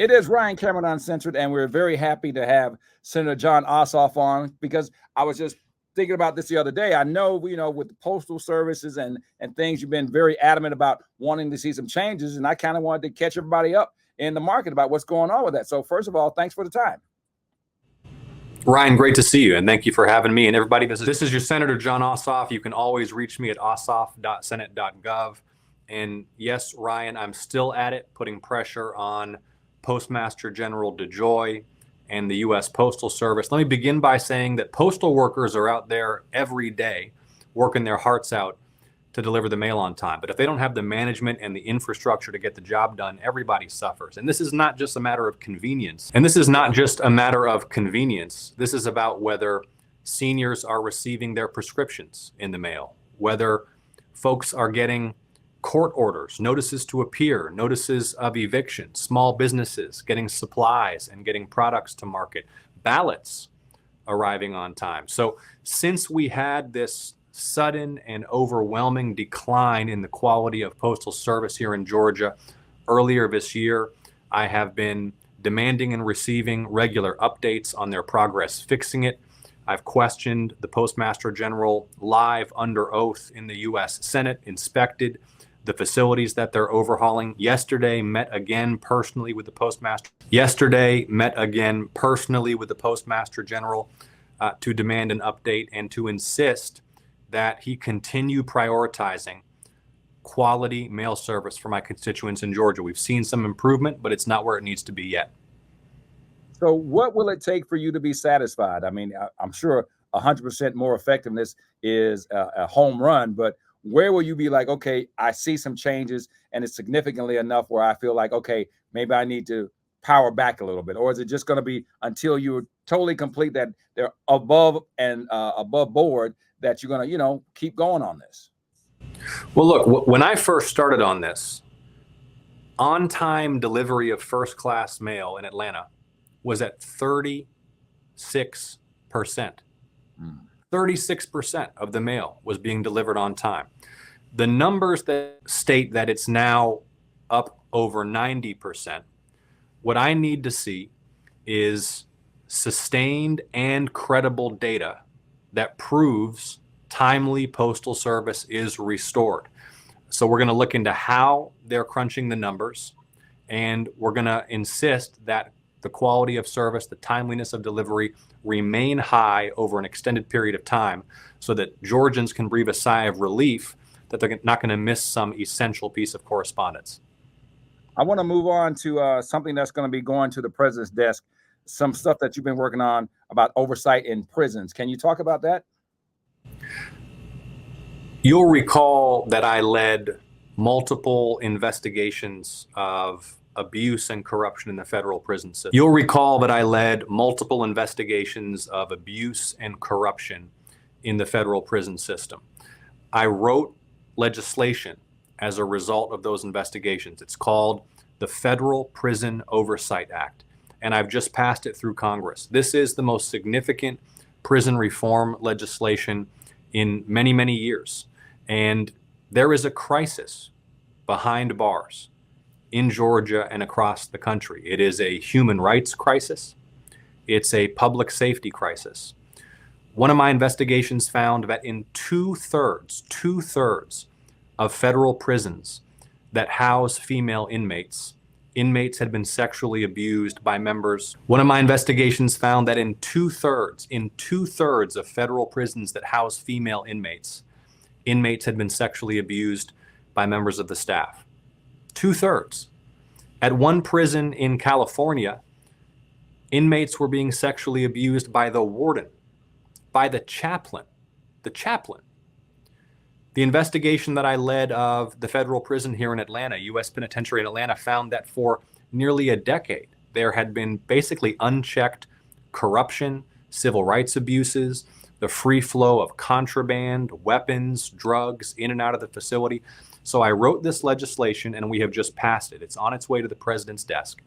It is Ryan Cameron Uncensored, and we're very happy to have Senator John Ossoff on because I was just thinking about this the other day. I know, with the postal services and things, you've been very adamant about wanting to see some changes, and I kind of wanted to catch everybody up in the market about what's going on with that. So first of all, thanks for the time. Ryan, great to see you, and thank you for having me. And everybody, this is your Senator John Ossoff. You can always reach me at ossoff.senate.gov. And yes, Ryan, I'm still at it, putting pressure on Postmaster General DeJoy and the U.S. Postal Service. Let me begin by saying that postal workers are out there every day working their hearts out to deliver the mail on time. But if they don't have the management and the infrastructure to get the job done, everybody suffers. And this is not just a matter of convenience. This is about whether seniors are receiving their prescriptions in the mail, whether folks are getting court orders, notices to appear, notices of eviction, small businesses getting supplies and getting products to market, ballots arriving on time. So since we had this sudden and overwhelming decline in the quality of postal service here in Georgia earlier this year, I have been demanding and receiving regular updates on their progress fixing it. I've questioned the Postmaster General live under oath in the U.S. Senate, inspected the facilities that they're overhauling. Yesterday, met again personally with the Postmaster General to demand an update and to insist that he continue prioritizing quality mail service for my constituents in Georgia. We've seen some improvement, but it's not where it needs to be yet. So what will it take for you to be satisfied? I mean, I'm sure 100% more effectiveness is a home run, but where will you be like, okay, I see some changes and it's significantly enough where I feel like, okay, maybe I need to power back a little bit? Or is it just going to be until you totally complete that they're above board that you're going to, keep going on this? Well, look, when I first started on this, on-time delivery of first-class mail in Atlanta was at 36%. 36% of the mail was being delivered on time. The numbers that state that it's now up over 90%. What I need to see is sustained and credible data that proves timely postal service is restored. So we're going to look into how they're crunching the numbers, and we're going to insist that the quality of service, the timeliness of delivery remain high over an extended period of time so that Georgians can breathe a sigh of relief that they're not going to miss some essential piece of correspondence. I want to move on to something that's going to be going to the president's desk, some stuff that you've been working on about oversight in prisons. Can you talk about that? You'll recall that I led multiple investigations of abuse and corruption in the federal prison system. You'll recall that I led multiple investigations of abuse and corruption in the federal prison system. I wrote legislation as a result of those investigations. It's called the Federal Prison Oversight Act, and I've just passed it through Congress. This is the most significant prison reform legislation in many, many years. And there is a crisis behind bars in Georgia and across the country. It is a human rights crisis. It's a public safety crisis. One of my investigations found that in two-thirds of federal prisons that house female inmates had been sexually abused by members. One of my investigations found that in two-thirds of federal prisons that house female inmates had been sexually abused by members of the staff. Two-thirds. At one prison in California, inmates were being sexually abused by the warden, by the chaplain. The investigation that I led of the federal prison here in Atlanta, U.S. Penitentiary in Atlanta, found that for nearly a decade, there had been basically unchecked corruption, civil rights abuses, the free flow of contraband, weapons, drugs in and out of the facility. So I wrote this legislation and we have just passed it. It's on its way to the president's desk.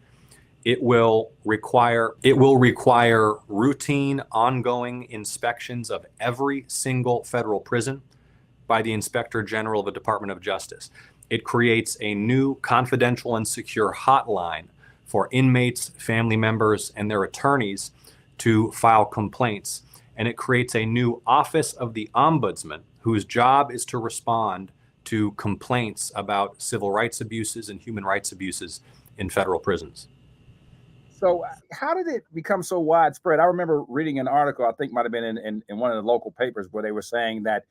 It will require routine, ongoing inspections of every single federal prison by the Inspector General of the Department of Justice. It creates a new confidential and secure hotline for inmates, family members, and their attorneys to file complaints. And it creates a new Office of the Ombudsman, whose job is to respond to complaints about civil rights abuses and human rights abuses in federal prisons. So how did it become so widespread? I remember reading an article, I think might have been in one of the local papers, where they were saying that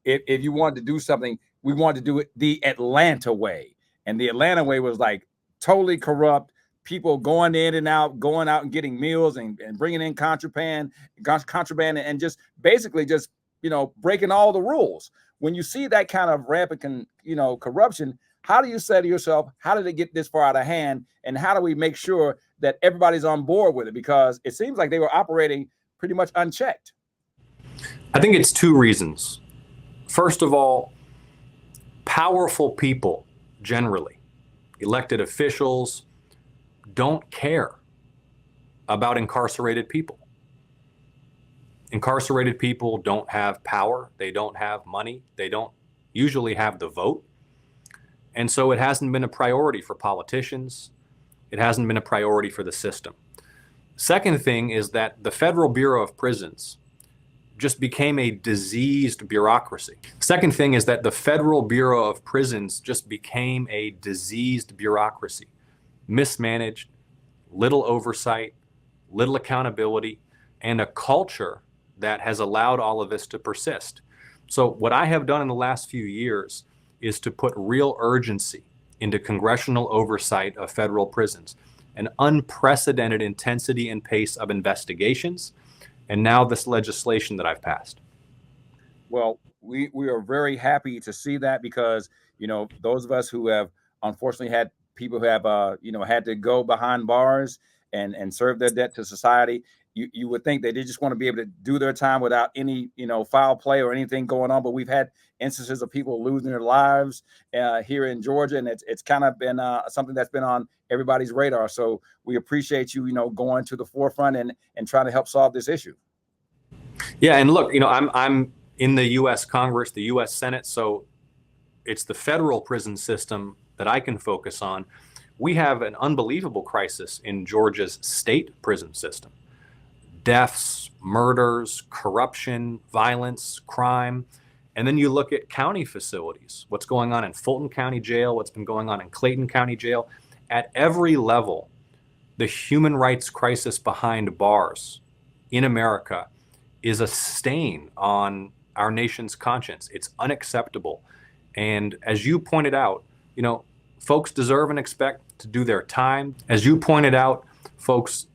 if you wanted to do something, we wanted to do it the Atlanta way. And the Atlanta way was like totally corrupt, people going in and out, going out and getting meals and bringing in contraband and just basically just, breaking all the rules. When you see that kind of rampant, corruption, how do you say to yourself, how did it get this far out of hand? And how do we make sure that everybody's on board with it? Because it seems like they were operating pretty much unchecked. I think it's two reasons. First of all, powerful people generally, elected officials, don't care about incarcerated people. Incarcerated people don't have power. They don't have money. They don't usually have the vote. And so it hasn't been a priority for politicians. It hasn't been a priority for the system. Second thing is that the Federal Bureau of Prisons just became a diseased bureaucracy. Second thing is that the Federal Bureau of Prisons just became a diseased bureaucracy. Mismanaged, little oversight, little accountability, and a culture that has allowed all of this to persist. So what I have done in the last few years is to put real urgency into congressional oversight of federal prisons, an unprecedented intensity and pace of investigations, and now this legislation that I've passed. Well, we are very happy to see that, because, those of us who have unfortunately had people who have, had to go behind bars and serve their debt to society, you would think that they just want to be able to do their time without any, foul play or anything going on. But we've had instances of people losing their lives here in Georgia, and it's kind of been something that's been on everybody's radar. So we appreciate you, going to the forefront and trying to help solve this issue. Yeah, and look, I'm in the U.S. Congress, the U.S. Senate, so it's the federal prison system that I can focus on. We have an unbelievable crisis in Georgia's state prison system. Deaths, murders, corruption, violence, crime. And then you look at county facilities, what's going on in Fulton County Jail, what's been going on in Clayton County Jail. At every level, the human rights crisis behind bars in America is a stain on our nation's conscience. It's unacceptable. And as you pointed out, folks deserve and expect to do their time. As you pointed out, folks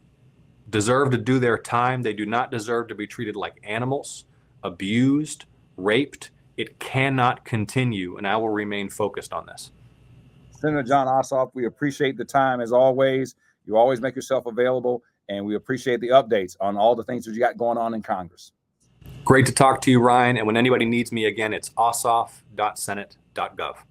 deserve to do their time. They do not deserve to be treated like animals, abused, raped. It cannot continue, and I will remain focused on this. Senator John Ossoff, we appreciate the time as always. You always make yourself available, and we appreciate the updates on all the things that you got going on in Congress. Great to talk to you, Ryan. And when anybody needs me again, it's ossoff.senate.gov.